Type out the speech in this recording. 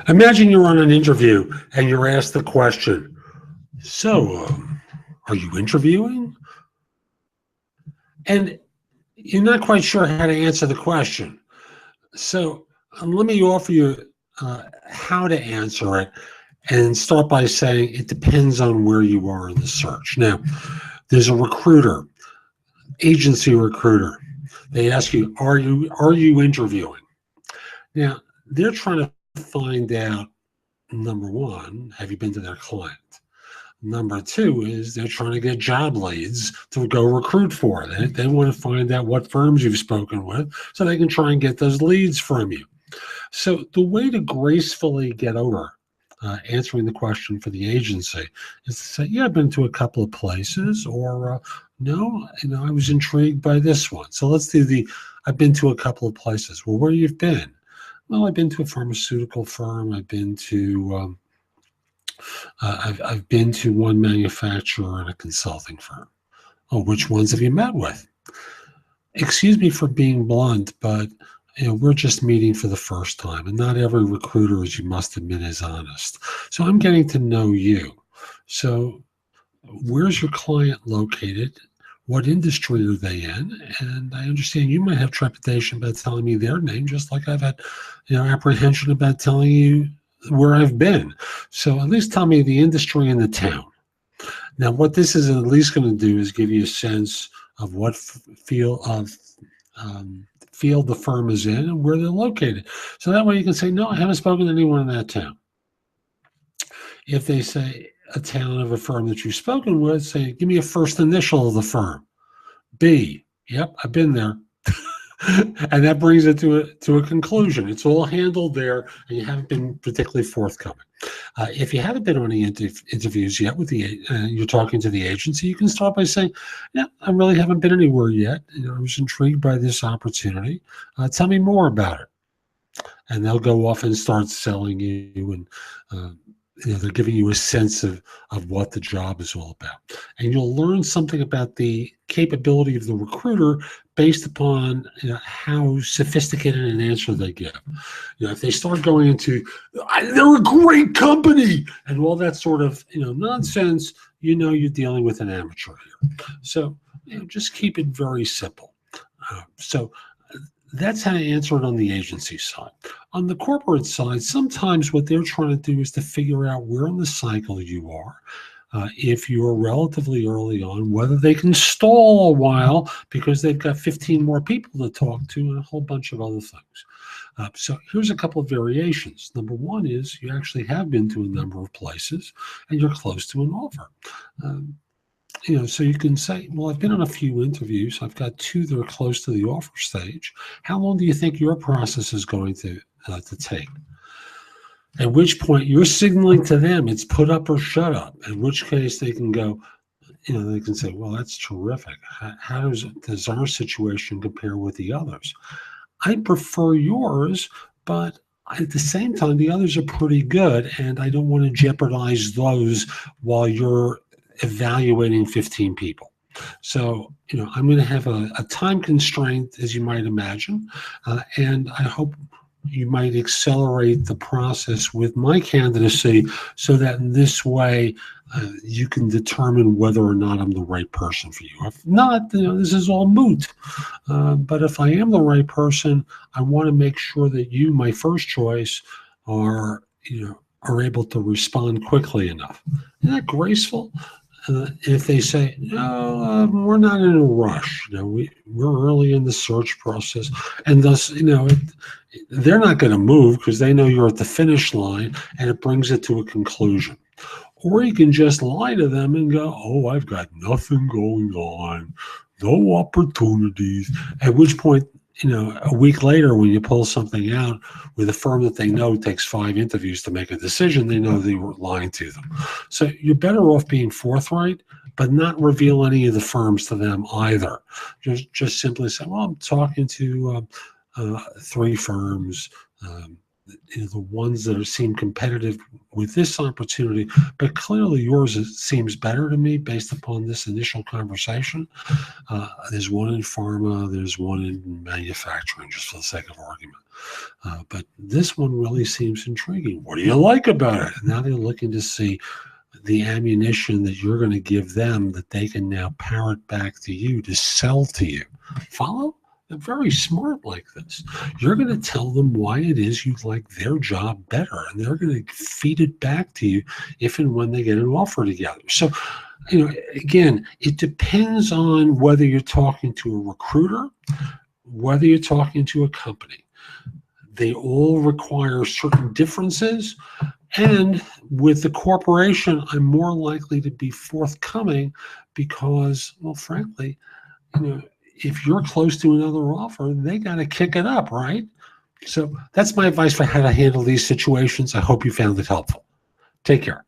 Imagine you're on an interview and you're asked the question, so, are you interviewing? And you're not quite sure how to answer the question. So let me offer you how to answer it and start by saying it depends on where you are in the search. Now, there's a recruiter, agency recruiter. They ask you, are you interviewing? Now, they're trying to find out, number one, have you been to their client? Number two is they're trying to get job leads to go recruit for. They want to find out what firms you've spoken with so they can try and get those leads from you. So the way to gracefully get over answering the question for the agency is to say, yeah, I've been to a couple of places, or no, I was intrigued by this one. So let's do I've been to a couple of places. Well, where you've been? Well, I've been to a pharmaceutical firm. I've been to I've been to one manufacturer and a consulting firm. Oh, which ones have you met with? Excuse me for being blunt, but we're just meeting for the first time, and not every recruiter, as you must admit, is honest. So I'm getting to know you. So where's your client located? What industry are they in? And I understand you might have trepidation about telling me their name, just like I've had apprehension about telling you where I've been. So at least tell me the industry and the town. Now, what this is at least going to do is give you a sense of what field the firm is in and where they're located. So that way you can say, no, I haven't spoken to anyone in that town. If they say a town of a firm that you've spoken with, say, give me a first initial of the firm. B. Yep, I've been there. And that brings it to a conclusion. It's all handled there, and you haven't been particularly forthcoming. If you haven't been on any interviews yet with you're talking to the agency, you can start by saying, yeah, I really haven't been anywhere yet. I was intrigued by this opportunity. Tell me more about it. And they'll go off and start selling you, and they're giving you a sense of what the job is all about. And you'll learn something about the capability of the recruiter based upon how sophisticated an answer they give. If they start going into, they're a great company, and all that sort of nonsense, you're dealing with an amateur here. So just keep it very simple. So that's how to answer it on the agency side. On the corporate side, sometimes what they're trying to do is to figure out where in the cycle you are. If you're relatively early on, whether they can stall a while because they've got 15 more people to talk to and a whole bunch of other things. So here's a couple of variations. Number one is you actually have been to a number of places and you're close to an offer. So you can say, well, I've been on a few interviews. I've got two that are close to the offer stage. How long do you think your process is going to take? At which point you're signaling to them it's put up or shut up, in which case they can go, they can say, well, that's terrific. How does our situation compare with the others? I prefer yours, but at the same time, the others are pretty good, and I don't want to jeopardize those while you're evaluating 15 people. So, I'm going to have a time constraint, as you might imagine, and I hope you might accelerate the process with my candidacy so that in this way you can determine whether or not I'm the right person for you. If not, this is all moot. But if I am the right person, I want to make sure that you, my first choice, are able to respond quickly enough. Isn't that graceful? If they say, no, we're not in a rush, we're early in the search process, and thus, they're not going to move because they know you're at the finish line, and it brings it to a conclusion. Or you can just lie to them and go, oh, I've got nothing going on, no opportunities, at which point, a week later, when you pull something out with a firm that they know takes 5 interviews to make a decision, they know they were lying to them. So you're better off being forthright, but not reveal any of the firms to them either. Just simply say, well, I'm talking to 3 firms. the ones that seem competitive with this opportunity, but clearly yours seems better to me based upon this initial conversation. There's one in pharma, there's one in manufacturing, just for the sake of argument. But this one really seems intriguing. What do you like about it? Now they're looking to see the ammunition that you're going to give them that they can now parrot back to you to sell to you. Follow? They're very smart like this. You're going to tell them why it is you like their job better, and they're going to feed it back to you if and when they get an offer together. So, again, it depends on whether you're talking to a recruiter, whether you're talking to a company. They all require certain differences. And with the corporation, I'm more likely to be forthcoming because, well, frankly, if you're close to another offer, they got to kick it up, right? So that's my advice for how to handle these situations. I hope you found it helpful. Take care.